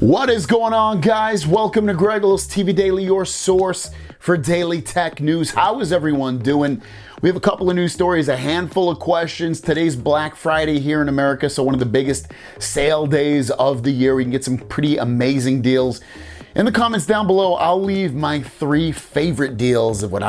What is going on, guys? Welcome to Greggles TV Daily, your source for daily tech news. How is everyone doing? We have a couple of news stories, a handful of questions. Today's Black Friday here in America, so one of the biggest sale days of the year. We can get some pretty amazing deals. In the comments down below, I'll leave my 3 favorite deals of what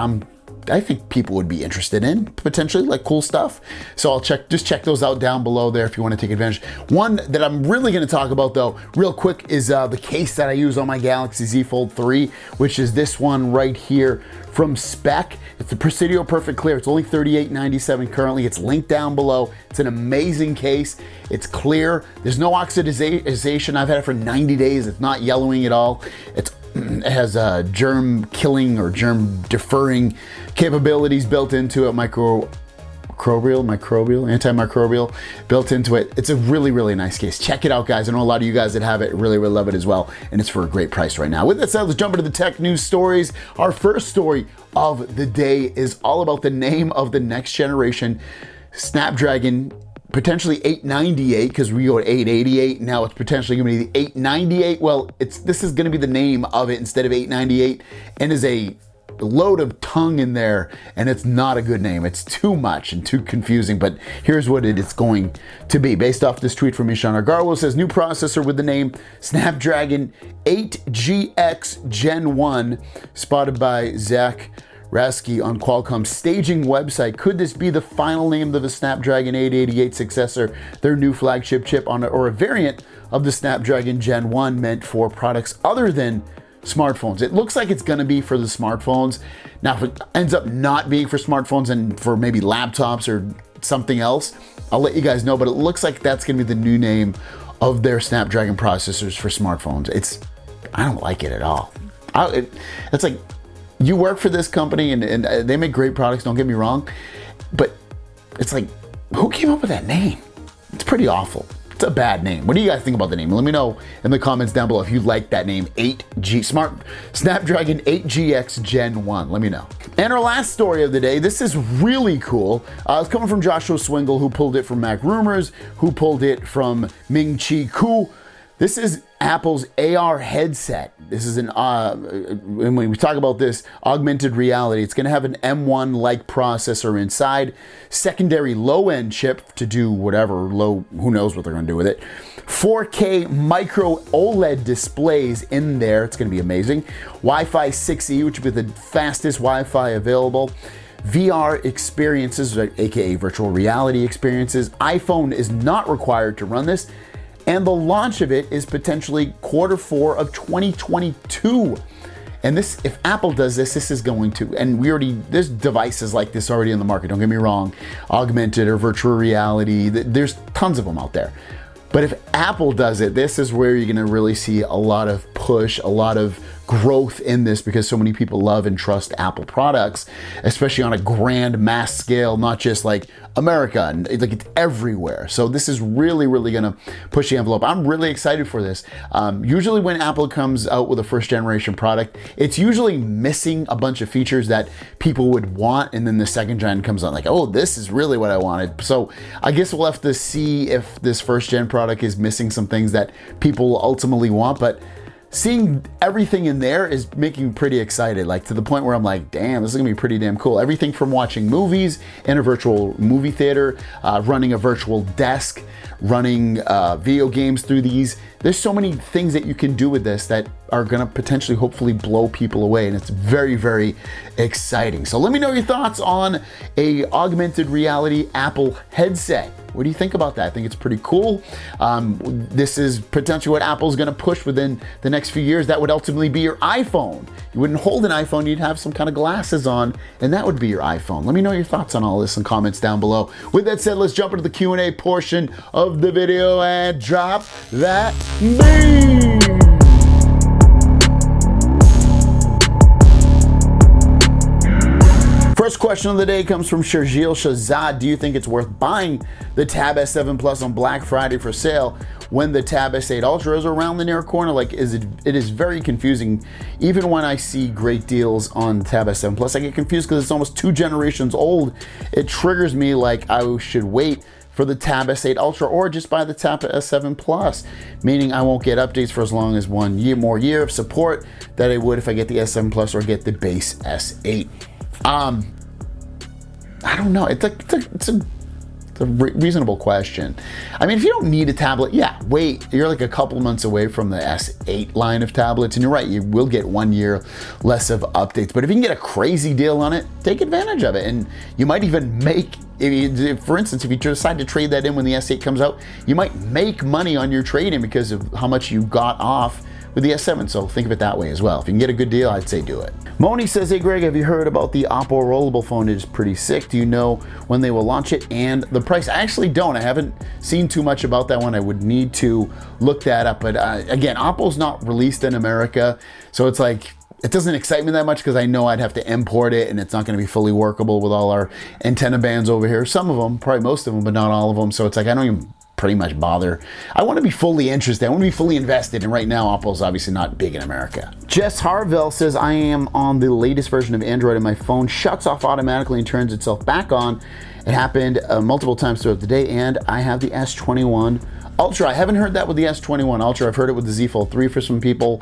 I think people would be interested in, potentially, like cool stuff. So I'll just check those out down below there if you want to take advantage. One that I'm really going to talk about though, real quick, is the case that I use on my Galaxy Z Fold 3, which is this one right here from Spec. It's the Presidio Perfect Clear. It's only $38.97 currently. It's linked down below. It's an amazing case. It's clear. There's no oxidization. I've had it for 90 days. It's not yellowing at all. It has germ killing or germ deferring capabilities built into it, antimicrobial built into it. It's a really, really nice case. Check it out, guys. I know a lot of you guys that have it really, really love it as well, and it's for a great price right now. With that said, let's jump into the tech news stories. Our first story of the day is all about the name of the next generation Snapdragon, potentially 898, because we go to 888. Now it's potentially going to be the 898. Well, this is going to be the name of it instead of 898, and is a load of tongue in there, and it's not a good name. It's too much and too confusing, but here's what it is going to be. Based off this tweet from Ishan Agarwal, says new processor with the name Snapdragon 8GX Gen 1, spotted by Zach Rasky on Qualcomm's staging website. Could this be the final name of the Snapdragon 888 successor, their new flagship chip or a variant of the Snapdragon Gen 1 meant for products other than smartphones? It looks like it's going to be for the smartphones. Now, if it ends up not being for smartphones and for maybe laptops or something else, I'll let you guys know, but it looks like that's going to be the new name of their Snapdragon processors for smartphones. I don't like it at all. It's like, you work for this company and they make great products, don't get me wrong, but it's like, who came up with that name? It's pretty awful. It's a bad name. What do you guys think about the name? Let me know in the comments down below if you like that name, Snapdragon 8GX Gen 1. Let me know. And our last story of the day, this is really cool. It's coming from Joshua Swingle, who pulled it from Mac Rumors, who pulled it from Ming Chi Ku. This is Apple's AR headset. This is when we talk about this, augmented reality, it's gonna have an M1-like processor inside, secondary low-end chip to do whatever, who knows what they're gonna do with it. 4K micro OLED displays in there, it's gonna be amazing. Wi-Fi 6E, which will be the fastest Wi-Fi available. VR experiences, aka virtual reality experiences. iPhone is not required to run this, and the launch of it is potentially Q4 of 2022. And this, if Apple does this is going to, and there's devices like this already in the market, don't get me wrong, augmented or virtual reality, there's tons of them out there. But if Apple does it, this is where you're gonna really see a lot of push, a lot of growth in this, because so many people love and trust Apple products, especially on a grand mass scale, not just like America, like it's everywhere. So this is really, really gonna push the envelope. I'm really excited for this. Usually when Apple comes out with a first generation product, it's usually missing a bunch of features that people would want, and then the second gen comes on like, oh, this is really what I wanted. So I guess we'll have to see if this first gen product is missing some things that people ultimately want, but seeing everything in there is making me pretty excited, like to the point where I'm like, damn, this is gonna be pretty damn cool. Everything from watching movies in a virtual movie theater, running a virtual desk, running video games through these. There's so many things that you can do with this that are gonna potentially, hopefully, blow people away, and it's very, very exciting. So let me know your thoughts on a augmented reality Apple headset. What do you think about that? I think it's pretty cool. This is potentially what Apple's gonna push within the next few years. That would ultimately be your iPhone. You wouldn't hold an iPhone, you'd have some kind of glasses on, and that would be your iPhone. Let me know your thoughts on all this in comments down below. With that said, let's jump into the Q&A portion of the video and drop that beat. First question of the day comes from Sharjil Shahzad. Do you think it's worth buying the Tab S7 Plus on Black Friday for sale when the Tab S8 Ultra is around the near corner? Like, it is very confusing. Even when I see great deals on Tab S7 Plus, I get confused because it's almost 2 generations old. It triggers me like I should wait for the Tab S8 Ultra, or just buy the Tab S7 Plus, meaning I won't get updates for as long as 1 year more of support that I would if I get the S7 Plus or get the base S8. I don't know. It's a reasonable question. I mean, if you don't need a tablet, yeah, wait. You're like a couple months away from the S8 line of tablets, and you're right, you will get 1 year less of updates. But if you can get a crazy deal on it, take advantage of it. And you might even make, for instance, if you decide to trade that in when the S8 comes out, you might make money on your trade-in because of how much you got off with the S7, so think of it that way as well. If you can get a good deal, I'd say do it. Moni says, hey Greg, have you heard about the Oppo rollable phone? It is pretty sick. Do you know when they will launch it and the price? I actually don't. I haven't seen too much about that one. I would need to look that up. But again, Oppo's not released in America, so it's like, it doesn't excite me that much because I know I'd have to import it and it's not going to be fully workable with all our antenna bands over here. Some of them, probably most of them, but not all of them. So it's like, I don't even pretty much bother. I want to be fully interested. I want to be fully invested. And right now, Oppo's obviously not big in America. Jess Harville says, I am on the latest version of Android and my phone shuts off automatically and turns itself back on. It happened multiple times throughout the day, and I have the S21 Ultra. I haven't heard that with the S21 Ultra. I've heard it with the Z Fold 3 for some people.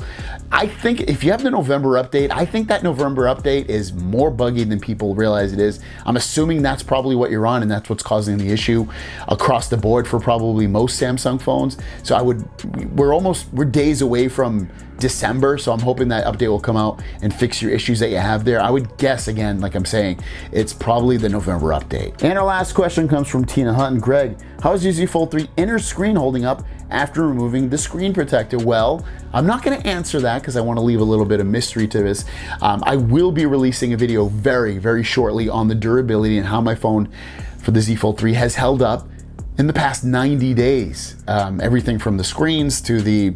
I think if you have the November update, I think that November update is more buggy than people realize it is. I'm assuming that's probably what you're on, and that's what's causing the issue across the board for probably most Samsung phones. So we're days away from December, so I'm hoping that update will come out and fix your issues that you have there. I would guess, again, like I'm saying, it's probably the November update. And our last question comes from Tina Hutton. Greg, how is your Z Fold 3 inner screen holding up after removing the screen protector? Well, I'm not going to answer that because I want to leave a little bit of mystery to this. I will be releasing a video very, very shortly on the durability and how my phone for the Z Fold 3 has held up in the past 90 days. Everything from the screens to the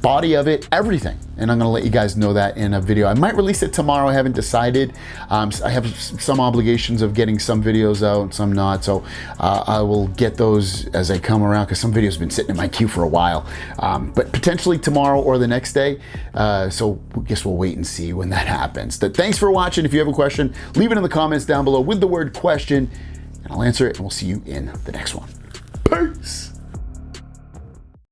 body of it, everything. And I'm gonna let you guys know that in a video. I might release it tomorrow, I haven't decided. I have some obligations of getting some videos out, some not. So I will get those as I come around because some videos have been sitting in my queue for a while. But potentially tomorrow or the next day. So I guess we'll wait and see when that happens. But thanks for watching. If you have a question, leave it in the comments down below with the word question and I'll answer it, and we'll see you in the next one. Peace.